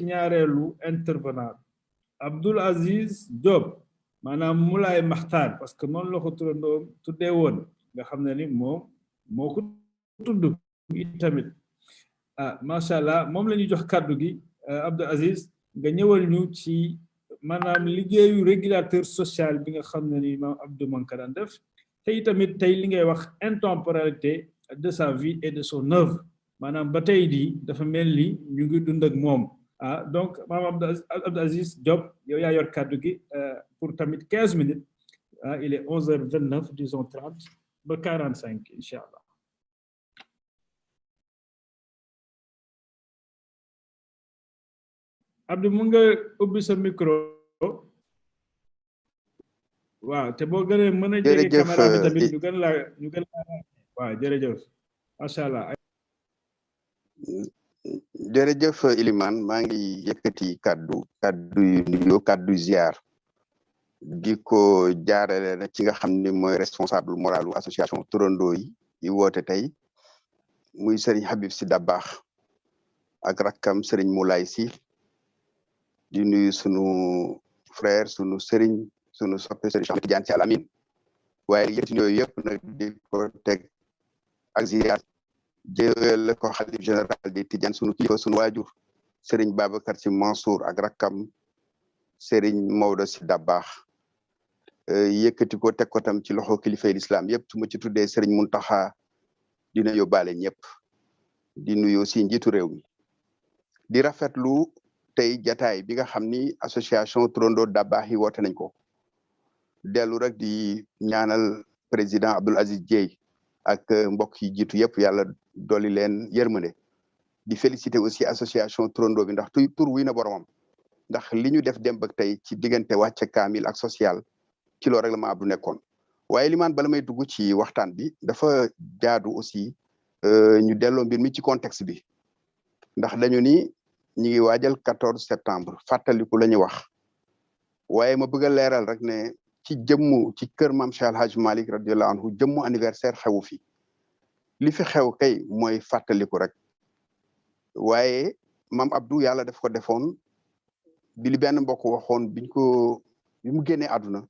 ñaareelu intervenant Abdoul Aziz Diop maanaam Moulay Maxtaan parce que noonu la ko turandoom tuddee woon nga xam ne ni moom moo ko tudd tamit macha allah moom la ñuy jox kàddu gi Abdoul Aziz nga ñëwal ñu ci maanaam liggéeyu régulateur social bi nga xam ne ni maam Abdou man ka daan def te tamit tey li ngay wax intemporalité de sa vie et de son œuvre maanaam ba tey di dafa mel ni ñu ngi dund ak moom donc maam Abdou Aziz Diop yow yaa yor kàddu gi pour tamit 15 minutes il est 11h29 disons 30 ba 45 incha allah. Abdou mun nga ubbi sa micro waaw te boo gënee mën a jege caméra bi tamit ñu gën laa waaw jërëjëf macha allah. jërëjëf Ilimane maa ngi yëkkati kaddu yu nuyoo kaddu ziar di ko jaarale na ci nga xam ni mooy responsable moralu association turandoo yi woote tey muy Serigne Habib Sy Dabakh ak rakkam Serigne Moulay Sy di nuyu sunu frère sunu Serigne sunu soppe Serigne Cheikh Tidiane Sy Al Amine waaye yëkkati yooyu yëpp nag di ko teg ak ziar jëwel ko xalif général di Tidiane sunu kilifa sunu waajur Serigne Babacar Sy Mansour ak rakkam Serigne Maodo Sy Dabakh yëkkati ko teg ko tam ci loxo kilifay l'islam yëpp su ma ci tuddee Serigne Mountakha dina yóbbaale ñëpp di nuyu aussi njiitu réew mi di rafetlu tey jataay bi nga xam ni association turandoo Dabakh yi woote nañ ko dellu rek di ñaanal président Abdoul Aziz Dieye ak mbokk yi jiitu yëpp yàlla dolli leen yërmande di féliciter aussi association turandoo bi ndax tur wuy na boromam ndax li ñu def démb ak tey ci diggante wàcce kaamil ak social ci loolu rek la ma Abdou nekkoon waaye Limane bala may dugg ci waxtaan bi dafa jaadu aussi ñu delloo mbir mi ci contexte bi ndax dañu ni ñi ngi waajal 14 septembre fàttaliku la ñuy wax waaye ma bëgg a leeral rek ne ci kër maam Cheikh El Hadj Malick radiyallahu anhu jëmmu anniversaire xewu fi li fi xew kay mooy fàttaliku rek waaye maam Abdou yàlla daf ko defoon bi li benn mbokk waxoon bi mu génnee àdduna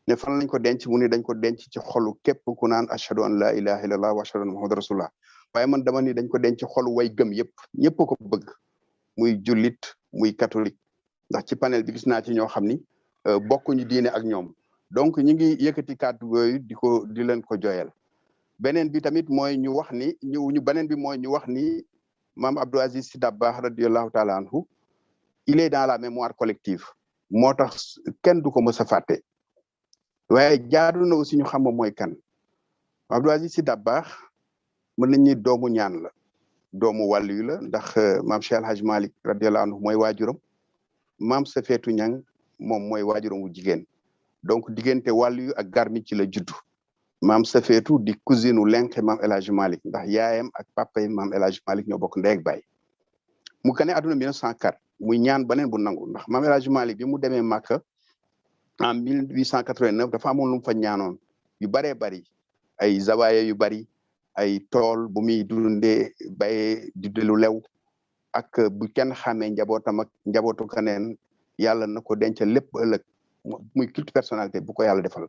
ne fan lañ ko denc mu ne dañ ko denc ci xolu képp ku naan ashhadu an la ilaha illallah wa ashhadu anna muhammad rasulullah waaye man dama ni dañ ko denc ci xolu way gëm yëpp ñëpp ko bëgg muy jullit muy catholique ndax ci panel bi gis naa ci ñoo xam ni bokkuñu diine ak ñoom donc ñi ngi yëkkati kàddu yooyu di leen ko joyal beneen bi tamit mooy ñu wax ni maam Abdou Aziz Sy Dabakh radiyallahu taala anhu il est dans la mémoire collective moo tax kenn du ko mës a fàtte waaye jaadu na aussi ñu xam mooy kan Abdou Aziz Sy Dabakh mën nañ ni doomu ñaan la doomu wàllu yu la ndax maam Cheikh El Hadj Malick radiyallahu anhu mooy waajuram maam Safeetu Ñang moom mooy waajuram wu jigéen donc diggante wàllu yu ak garmi ci la juddu maam Safeetu di cousine u lenke maam El Hadj Malick ndax yaayam ak papa yi maam El Hadj Malick ñoo bokk ndey ak baay mu gane àdduna 1904 muy ñaan beneen bu nangu ndax maam El Hadj Malick bi mu demee Màkka en 1889 dafa amoon lu mu fa ñaanoon yu baree bari ay zawaaya yu bari ay tool bu muy dundee bayee di lu lew ak bu kenn xamee njabootam ak njabootu keneen yàlla na ko denc lépp ëllëg muy culte personnalité bu ko yàlla defal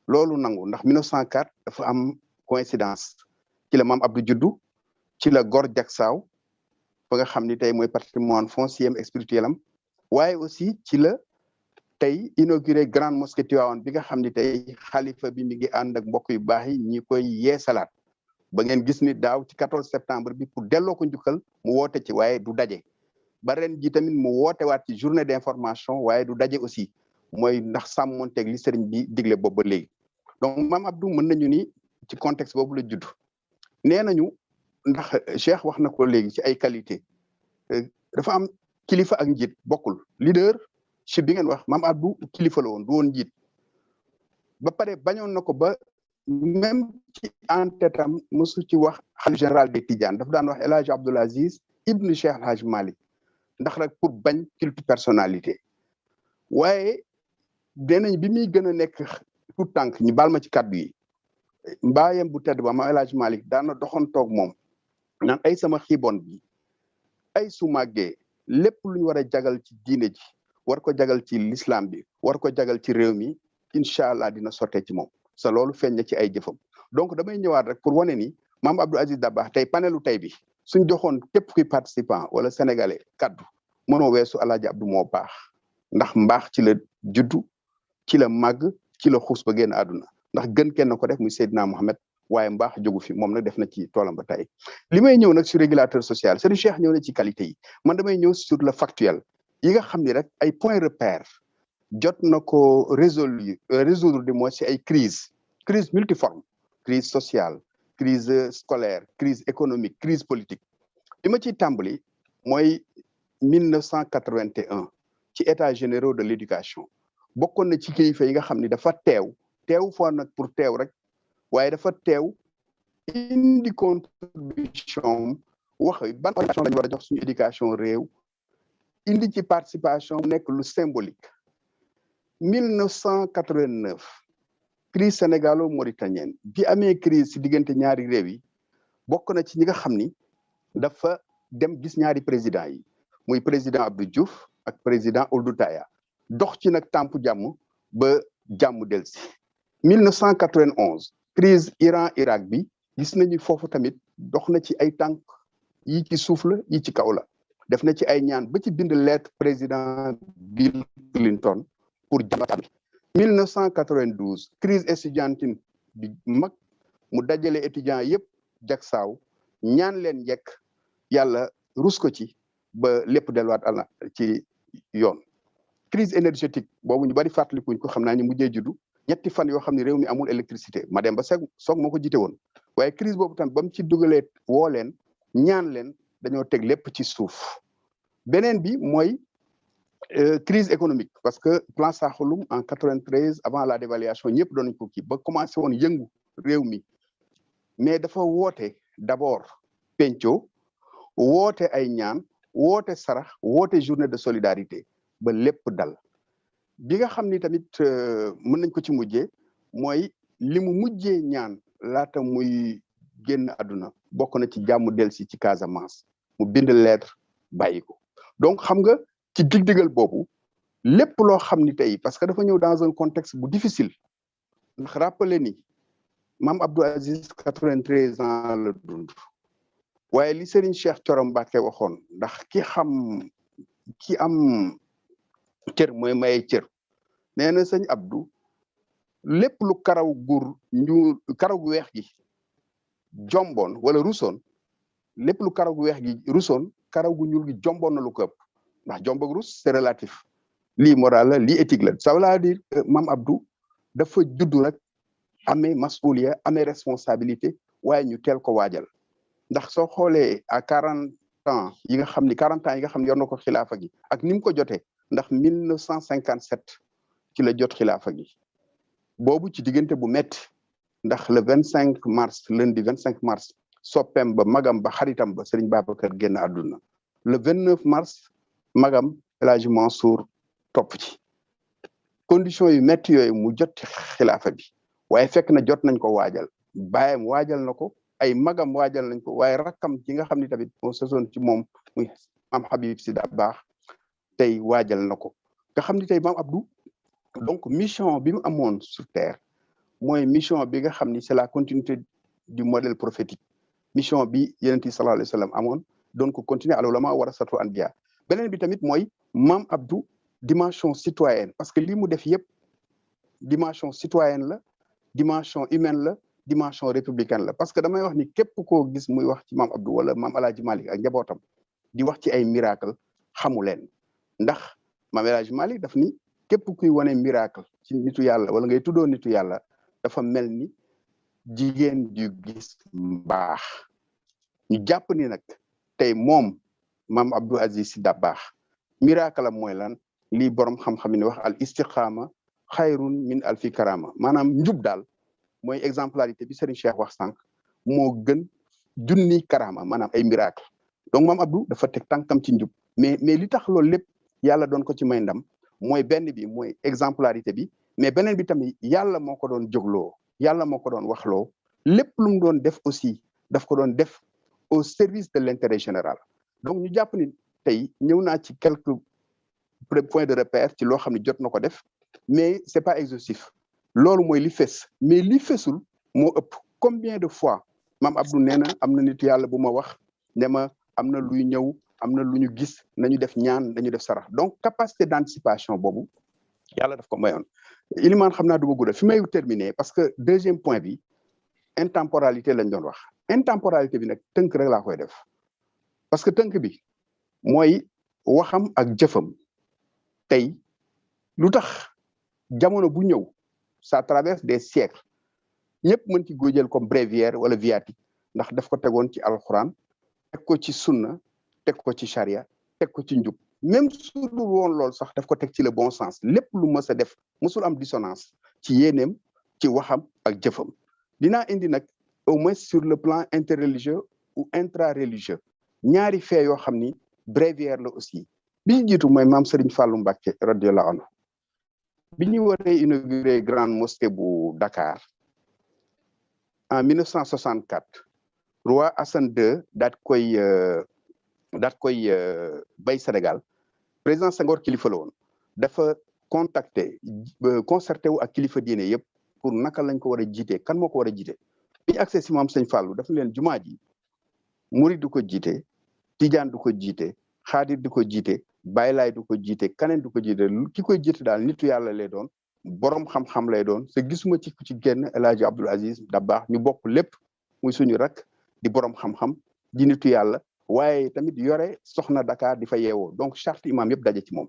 loolu nangu ndax 1904 dafa am coïncidence ci la maam Abdou juddu ci la gor jagsaaw ba nga xam ni tey mooy patrimoine foncier et spirituel am waaye aussi ci la tey inauguré grande mosquée Tivaouane bi nga xam ni tey xalifa bi mi ngi ànd ak mbokk yu baax yi ñi koy yeesalaat ba ngeen gis ni daaw ci 14 septembre bi pour delloo ko njukkal mu woote ci waaye du daje ba ren ji tamit mu woote waat ci journée d'information waaye du daje aussi mooy ndax sàmmonteeg li sëriñ bi digle boobu ba léegi donc maam Abdou mën nañu ni ci contexte boobu la judd nee nañu ndax Cheikh wax na ko léegi ci ay qualité dafa am kilifa ak njiit bokkul leadership bi ngeen wax maam Abdou kilifa la woon du woon njiit ba pare bañoon na ko ba même ci en-tête-am mosu ci wax xalif général des Tidiane dafa daan wax El Hadj Abdoul Aziz ibnu Cheikh El Hadj Malick ndax rek pour bañ culte personnalité waaye denañ bi muy gën a nekk tout tànk ñi baal ma ci kaddu yi mbaayam bu tedd ba ma El Hadj Malick daan na doxantoog moom naan ay sama xiibon bi ay su màggee lépp lu ñu war a jagal ci diine ji war ko jagal ci l'islam bi war ko jagal ci réew mi incha allah dina sottee ci moom sa loolu feeñ na ci ay jëfam donc damay ñëwaat rek pour wane ni Mame Abdou Aziz Dabakh tey panelu tey bi suñ joxoon képp kuy participant wala sénégalais kaddu mënoo weesu Alaaji Abdou moo baax ndax mbaax ci la juddu ci la màgg ci la xuus ba génn àdduna ndax gën kenn ko def muy Seydina Mohamed waaye mbaax jógu fi moom nag def na ci toolam ba tey li may ñëw nag sur régulateur social Serigne Cheikh ñëw na ci qualité yi man damay ñëw sur le factuel yi nga xam ni rek ay point repère jot na ko résoudre du moins ci ay crise multiforme crise sociale crise scolaire crise économique crise politique li ma ciy tàmbali mooy 1981 ci états généraux de l'éducation bokkoon na ci kilifa yi nga xam ni dafa teew foo nag pour teew rek waaye dafa teew indi contribution wax ban orientation lañu war a jox suñu éducation réew indi ci participation nekk lu symbolique 1989 crise sénégalo-mauritanienne bi amee crise ci diggante ñaari réew yi bokk na ci ñi nga xam ni dafa dem gis ñaari président yi muy président Abdou Diouf ak président Ould Taya dox ci nag tàmpu jàmm ba jàmm delsi 1991 crise Iran-Irak bi gis nañu foofu tamit dox na ci ay tànk yi ci suuf la yi ci kaw la def na ci ay ñaan ba ci bind lettre président Bill Clinton pour jàmm 1992 crise estudiantine bi mag mu dajale étudiants yëpp jak saaw ñaan leen njëkk yàlla rus ko ci ba lépp delluwaat ala ci yoon crise énergétique boobu ñu bari fàttalikuñ ko xam naa ñu mujjee juddu ñetti fan yoo xam ne réew mi amul électricité Mademba Sock moo ko jiite woon waaye crise boobu tam ba mu ci dugalee woo leen ñaan leen dañoo teg lépp ci suuf beneen bi mooy crise économique parce que plan Sakholoum en 93 avant la dévaluation ñëpp doon nañ ko kii ba commencé woon yëngu réew mi mais dafa woote d'abord penco woote ay ñaan woote sarax woote journée de solidarité ba lépp dal bi nga xam ni tamit mën nañ ko ci mujjee mooy li mu mujjee ñaan laata muy génn àdduna bokk na ci jàmm delsi ci Casamance mu bind lettre bàyyi ko donc xam nga ci dig-digal boobu lépp loo xam ni tey parce que dafa ñëw dans un contexte bu difficile ndax rappelé ni Mame Abdou Aziz 93 ans la dund waaye li Serigne Cheikh Thioro Mbacké waxoon ndax ki am cër mooy maye cër nee na sëñ Abdou lépp lu karaw gu weex gi jomboon wala rusoon lépp lu karaw gu weex gi rusoon karaw gu ñuul gi jomboon na lu ko ëpp ndax jomb ak rus c'est relatif lii moral la lii éthique la ça veut dire que Mame Abdou dafa judd rek amee masuliya amee responsabilité waaye ñu teel ko waajal ndax soo xoolee à 40 ans yi nga xam ni 40 ans yi nga xam ne yor na ko xilaafa gi ak ni mu ko jotee ndax 1957 ci la jot xilaafa gi boobu ci diggante bu metti ndax le 25 mars lundi 25 mars soppeem ba magam ba xaritam ba Serigne Babacar génn àdduna le 29 mars magam El Hadji Mansour topp ci condition yu metti yooyu mu jot ci xilaafa bi waaye fekk na jot nañ ko waajal baayam waajal na ko ay magam waajal nañ ko waaye rakkam ci nga xam ni tamit moo sasoon ci moom muy Mame Habib Sy Dabakh tey waajal na ko nga xam ni tey Mame Abdou donc mission bi mu amoon sur terre mooy mission bi nga xam ni c'est la continuité du modèle prophétique mission bi Yonent bi sallallahu alayhi wa sallam amoon doon ko continuer al ulama warasatu anbiya beneen bi tamit mooy Mame Abdou dimension citoyenne parce que li mu def yëpp dimension citoyenne la dimension humaine la dimension républicaine la parce que damay wax ni képp koo gis muy wax ci Mame Abdou wala Mame El Hadji Malick ak njabootam di wax ci ay miracle xamu leen ndax Mame El Hadji Malick daf ni képp kuy wane miracle ci nitu yàlla wala ngay tuddoo nitu yàlla dafa mel ni jigéen ju gis mbaax ñu jàpp ni nag tey moom Mame Abdou Aziz Sy Dabakh miracle am mooy lan lii borom xam-xam ni wax al istiqaama xayrun min alfi karama maanaam njub daal mooy exemplarité bi Serigne Cheikh wax sànq moo gën junni karama maanaam ay miracle donc Mame Abdou dafa teg tànkam ci njub mais li tax loolu lépp yàlla doon ko ci may ndam mooy benn bi mooy exemplarité bi mais beneen bi tamit yàlla moo ko doon jógloo yàlla moo ko doon waxloo lépp lu mu doon def aussi daf ko doon def au service de l'intérêt général donc ñu jàpp ni tey ñëw naa ci quelques points de repère ci loo xam ne jot na ko def mais c'est pas exhaustif loolu mooy li fës mais li fësul moo ëpp combien de fois maam Abdou nee na am na nit yàlla bu ma wax ne ma am na luy ñëw am na lu ñu gis nañu def ñaan nañu def sarax donc capacité d'anticipation boobu yàlla daf ko mayoon Ilimaan xam naa du ma guddal fi may terminer parce que deuxième point bi intemporalité lañ doon wax intemporalité bi nag tënk rek laa koy def parce que tënk bi mooy waxam ak jëfam tey lu tax jamono bu ñëw ça traverse des siècles ñëpp mën ci góojal comme bréviaire wala viatique ndax daf ko tegoon ci alxuraan teg ko ci sunna teg ko ci charia teg ko ci njub même su dul woon loolu sax daf ko teg ci le bon sens lépp lu mës a def mësul am dissonance ci yéeneem ci waxam ak jëfam dinaa indi nag au moins sur le plan interreligieux ou intra-religieux ñaari fee yoo xam ni bréviaire la aussi bi ñu jiitu mooy maam Serigne Fallou Mbacké radiyallahu anhu bi ñu waree inauguré grande mosquée bu Dakar en 1964 roi Hassan II daat koy bay Sénégal président Senghor kilifa la woon dafa concerté wu ak kilifa diine yëpp pour naka lañ ko war a jiite kan moo ko war a jiite bi ñu accès si maam Sëñ Fallou dafa leen jumaa ji murid du ko jiite tijaan du ko jiite xaadir du ko jiite baylaay du ko jiite kaneen du ko jiite ki koy jiite daal nitu yàlla lay doon borom xam-xam lay doon te gisuma ci ku ci génn El Hadji Abdoul Aziz Dabakh ñu bokk lépp muy suñu rak di borom xam-xam di nitu yàlla waaye tamit yore soxna Dakar di fa yeewoo donc charte imam yëpp daje ci moom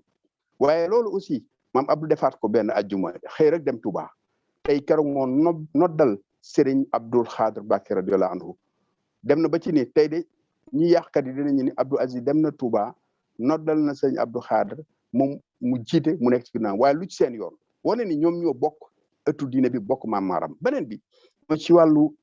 waaye loolu aussi maam Abdou defaat ko benn ajjuma xëy rek dem Touba tey keroog moo noddal Serigne Abdoul Khadr Mbacké radiyallahu anhu dem na ba ci ni tey de ñi yàqkat yi dinañu ni Abdou Aziz dem na Touba noddal na Serigne Abdou Khadr moom mu jiite mu nekk ci ginnaaw waaye lu ci seen yoon wane ni ñoom ñoo bokk ëttu diine bi bokk maam maaram beneen bi mooy ci wàllu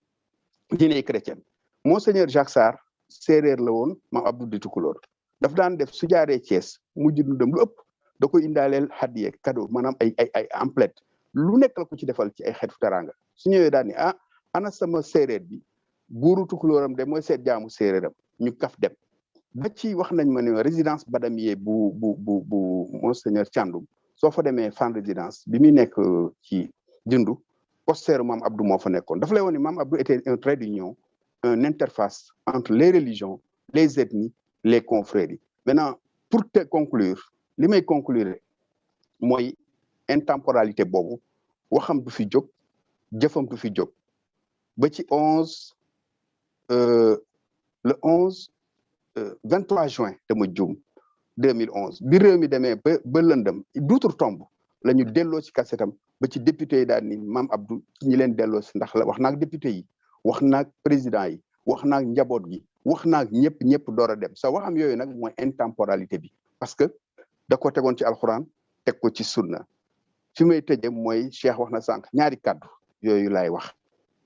diine chrétienne monseigneur Jacques Sarr séeréer la woon maam Abdou di Tukulóor daf daan def su jaaree Thiès mujj dundam lu ëpp da koy indaaleel hadiye cadeau maanaam ay emplette lu nekk la ko ci defal ci ay xeetu teranga su ñëwee daal ni ah ana sama séeréer bi buuru Tukulóoram de mooy seet jaamu séeréeram ñu kaf dem ba ci wax nañ ma ne résidence Badamier bu monseigneur Thiandoum soo fa demee Fann résidence bi muy nekk ci Dindu posteeru maam Abdou moo fa nekkoon dafa lay woon ni maam Abdou était un trait d'union une interface entre les religions les ethnies les confréries maintenant pour te conclure li may conclure mooy intemporalité boobu waxam du fi jóg jëfam du fi jóg ba ci 23 juin dama juum 2011 bi réew mi demee ba lëndëm d'outre-tombe la ñu delloo ci kasetam ba ci député yi daal ni maam Abdou ci ñi leen delloo si ndax la wax naag député yi wax naag président yi wax naag njaboot gi wax naag ñëpp door a dem sa waxam yooyu nag mooy intemporalité bi parce que da ko tegoon ci alxuraan teg ko ci sunna fi may tëje mooy Cheikh wax na sànq ñaari kàddu yooyu laay wax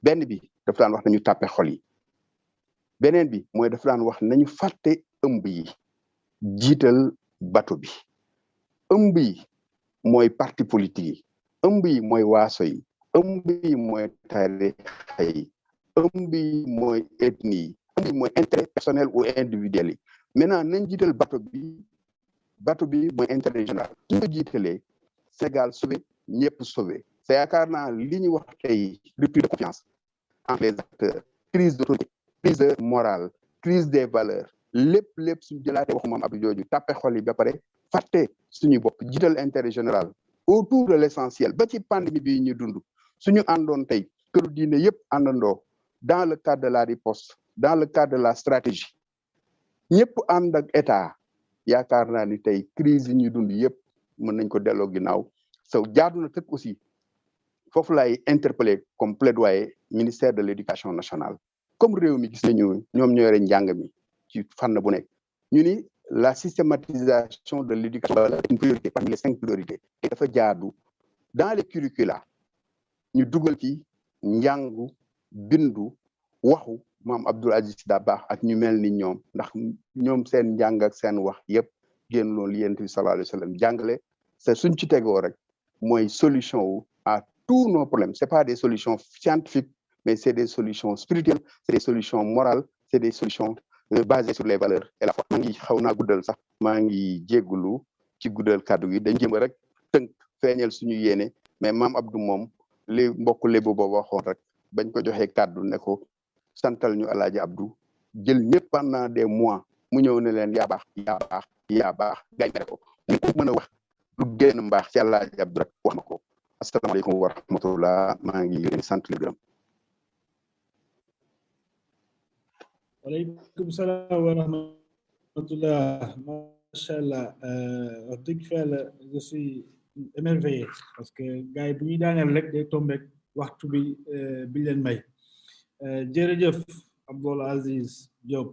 benn bi daf daan wax nañu tàppe xol yi beneen bi mooy daf daan wax nañu fàtte ëmb yi jiital bato bi ëmb yi mooy parti politique yi ëmb yi mooy waaso yi ëmb yi mooy tarixa yi ëmb yi mooy ethnie yi ëmb yi mooy intérêt personnel ou individuel yi maintenant nañ jiital bato bi mooy intérêt général su ko jiitalee Sénégal sauvé ñëpp sauvé c'est yaakaar naa li ñu wax tey rupture de confiance entre les acteurs crise d'autorité crise de morale crise des valeurs lépp suñu jëlaatee waxu moom Abdou jooju tàppe xol yi ba pare fàtte suñu bopp jiital intérêt général autour de l'essentiel ba ci pandémie bi ñu dund suñu àndoon tey këru diine yëpp àndandoo dans le cadre de la riposte dans le cadre de la stratégie ñëpp ànd ak état yaakaar naa ni tey crise yi ñuy dund yëpp mën nañ ko delloo ginnaaw so jaadu na tëkk aussi foofu laay interpeller comme plaidoyer ministère de l'éducation nationale comme réew mi gis nañu ñoom ñoo yore njàng mi ci fànn bu nekk ñu ni la systématisation de l'éducation est une priorité parmi les 5 priorités et dafa jaadu dans les curricula ñu dugal ci njàngu bindu waxu maam Abdoul Aziz Dabakh ak ñu mel ni ñoom ndax ñoom seen njàng ak seen wax yëpp génn loolu li Yonent bi sallallahu alayhi wa sallam jàngale c'est suñ ci tegoo rek mooy solution wu à tous nos problèmes c'est pas des solutions scientifiques mais c'est des solutions spirituelles c'est des solutions morales c'est des solutions basé sur les valeurs et la foi. maa ngi xaw naa guddal sax maa ngi jéggulu ci guddal kàddu gi dañ jéem rek tënk feeñal suñu yéene mais maam Abdou moom li mbokk lébu boobu waxoon rek bañ ko joxee kàddu ne ko santal ñu Alaaji Abdou jël ñëpp pendant des mois mu ñëw ne leen yaa baax yaa baax yaa baax gañ ne ko ñu ko mën a wax lu génn mbaax ci Alaaji Abdou rek wax ma ko. asalaamaaleykum wa rahmatullah maa ngi leen sant leen gërëm. waaleykum salaam wa rahmatullah macha allah wax dëgg fa yàlla je suis émerveillé parce que gars yi bu ñuy daaneel rek day tombé waxtu bi leen may jërëjëf Abdoul Aziz Diop